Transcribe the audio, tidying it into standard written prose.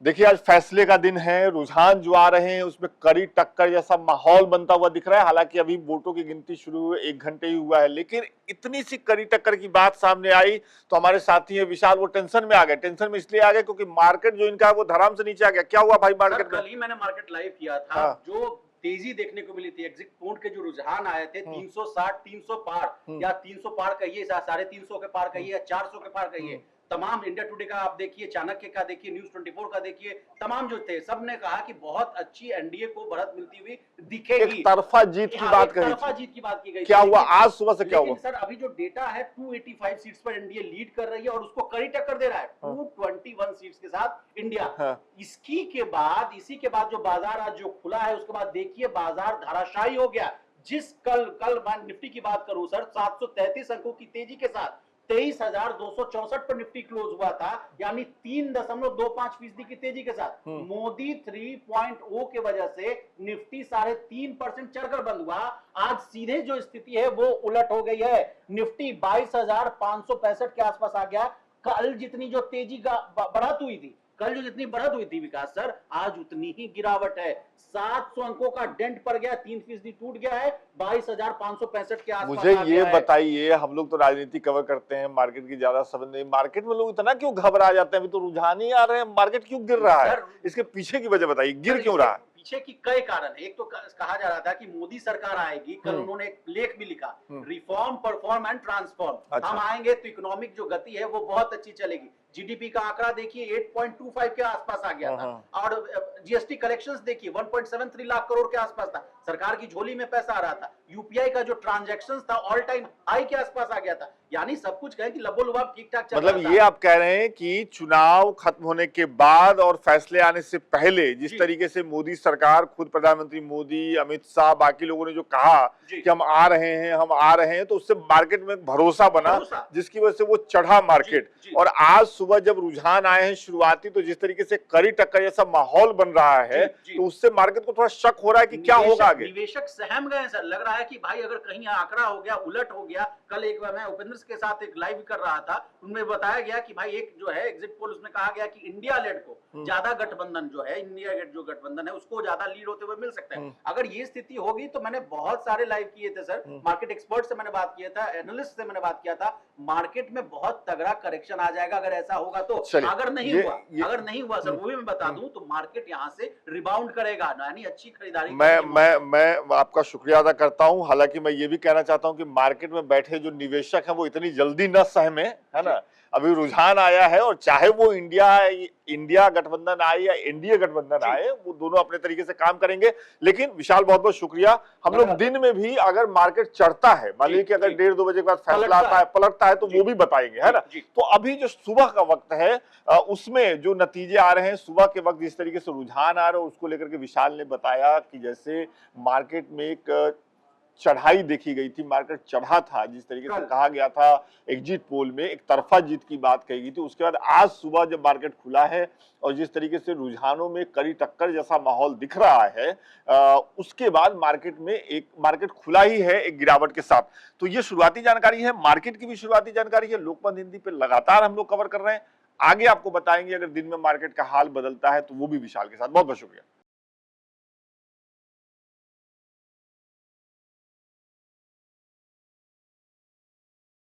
देखिए आज फैसले का दिन है, रुझान जो आ रहे हैं उसमें कड़ी टक्कर जैसा माहौल बनता हुआ दिख रहा है। हालांकि अभी वोटों की गिनती शुरू हुए 1 घंटे ही हुआ है, लेकिन इतनी सी कड़ी टक्कर की बात सामने आई तो हमारे साथी है विशाल, वो टेंशन में आ गए। टेंशन में इसलिए आ गए क्योंकि मार्केट जो इनका है वो धराम से नीचे आ गया। क्या हुआ भाई मार्केट में? कल ही मैंने मार्केट लाइव किया था। हाँ। जो तेजी देखने को मिली थी, एग्जिट पोल के जो रुझान आए थे 360 300 पार या 300 पार कहिए, 350 के पार कहिए या 400 के पार कहिए, तमाम इंडिया टुडे का आप देखिए, चाणक्य का देखिए, न्यूज 24 का देखिए, तमाम जो थे सब ने कहा कि बहुत अच्छी एनडीए को बढ़त मिलती हुई दिखेगी। एक तरफा जीत की बात कही तरफा जीत की बात की गई। क्या हुआ आज सुबह से? क्या हुआ सर? अभी जो डेटा है 285 सीट्स पर एनडीए लीड कर रही है और उसको कड़ी टक्कर दे रहा है 221 सीट्स के साथ इंडिया। इसी के बाद जो बाजार आज जो खुला है उसके बाद देखिए बाजार धराशायी हो गया। जिस कल निफ्टी की बात करूं सर, 733 अंकों की तेजी के साथ 23,264 पर निफ्टी क्लोज हुआ था, यानी 3.25% की तेजी के साथ। मोदी 3.0 के वजह से निफ्टी 3.5% चढ़कर बंद हुआ। आज सीधे जो स्थिति है वो उलट हो गई है। निफ्टी 22,565 के आसपास आ गया। कल जितनी जो तेजी का बढ़त हुई थी, जितनी बढ़त हुई थी विकास सर, आज उतनी ही गिरावट है। 700 अंकों का डेंट पड़ गया, 3% टूट गया है, 22,565 के आसपास। मुझे ये बताइए, हम लोग तो राजनीति कवर करते हैं, मार्केट की ज्यादा समझ नहीं, मार्केट में लोग इतना क्यों घबरा जाते हैं? अभी तो रुझान ही आ रहे हैं, मार्केट क्यों गिर रहा है? इसके पीछे की वजह बताइए, गिर क्यों रहा है? पीछे की कई कारण है। एक तो कहा जा रहा था कि मोदी सरकार आएगी, कल उन्होंने एक लेख भी लिखा, रिफॉर्म, परफॉर्म एंड ट्रांसफॉर्म। अच्छा। हम आएंगे तो इकोनॉमिक जो गति है वो बहुत अच्छी चलेगी। जीडीपी का आंकड़ा देखिए 8.25 के आसपास आ गया था और जीएसटी कलेक्शंस देखिए 1.73 लाख करोड़ के आसपास था। सरकार की झोली में पैसा आ रहा था। यूपीआई का जो ट्रांजैक्शंस था ऑल टाइम हाई के आसपास आ गया था। यानी सब कुछ कहें कि लबोलुबाब ठीक ठाक चल रहा था। मतलब ये आप कह रहे हैं कि चुनाव खत्म होने के बाद और फैसले आने से पहले जिस तरीके से मोदी सरकार, खुद प्रधानमंत्री मोदी, अमित शाह, बाकी लोगों ने जो कहा कि हम आ रहे हैं, तो उससे मार्केट में भरोसा बना, जिसकी वजह से वो चढ़ा मार्केट। और आज सुबह जब रुझान आए हैं शुरुआती, तो जिस तरीके से कड़ी टक्कर जैसा माहौल बन रहा है, तो उससे मार्केट को थोड़ा शक हो रहा है कि क्या होगा आगे। निवेशक सहम गए सर। लग रहा है कि भाई अगर कहीं आंकड़ा हो गया, उलट हो गया। कल एक बार मैं उपेंद्र के साथ एक लाइव कर रहा था, उनमें बताया गया कि भाई एक जो है एग्जिट पोल, उसमें कहा गया कि इंडिया लेड को ज्यादा गठबंधन जो है, इंडिया गेट जो गठबंधन है उसको ज्यादा लीड होते हुए मिल सकता है। अगर ये स्थिति होगी तो मैंने बहुत सारे लाइव किए थे सर, मार्केट एक्सपर्ट से मैंने बात किया था, एनालिस्ट से मैंने बात किया था, मार्केट में बहुत तगड़ा करेक्शन आ जाएगा अगर ऐसा होगा तो। अगर नहीं हुआ सर, वो भी मैं बता दूं, तो मार्केट यहां से रिबाउंड करेगा, यानी अच्छी खरीदारी। मैं आपका शुक्रिया अदा करता हूं। हालांकि मैं ये भी कहना चाहता हूं कि मार्केट में बैठे जो निवेशक हैं वो इतनी जल्दी न सहमे, है ना। अभी रुझान आया है और चाहे वो इंडिया गठबंधन आए या एनडीए गठबंधन आए, वो दोनों अपने तरीके से काम करेंगे। लेकिन विशाल बहुत बहुत शुक्रिया। हम लोग दिन में भी अगर मार्केट चढ़ता है, मान लीजिए कि अगर 1:30-2 बजे के बाद फैसला आता है, पलटता है, तो वो भी बताएंगे, है ना। तो अभी जो सुबह का वक्त है उसमें जो नतीजे आ रहे हैं, सुबह के वक्त जिस तरीके से रुझान आ रहे हैं उसको लेकर के विशाल ने बताया कि जैसे मार्केट में एक चढ़ाई देखी गई थी, मार्केट चढ़ा था, जिस तरीके से कहा गया था एग्जिट पोल में एक तरफा जीत की बात कही गई थी। उसके बाद आज सुबह जब मार्केट खुला है और जिस तरीके से रुझानों में कड़ी टक्कर जैसा माहौल दिख रहा है, उसके बाद मार्केट खुला ही है एक गिरावट के साथ। तो ये शुरुआती जानकारी है, मार्केट की भी शुरुआती जानकारी है। लोकमत हिंदी पे लगातार हम लोग कवर कर रहे हैं, आगे आपको बताएंगे अगर दिन में मार्केट का हाल बदलता है तो वो भी विशाल के साथ। बहुत बहुत शुक्रिया।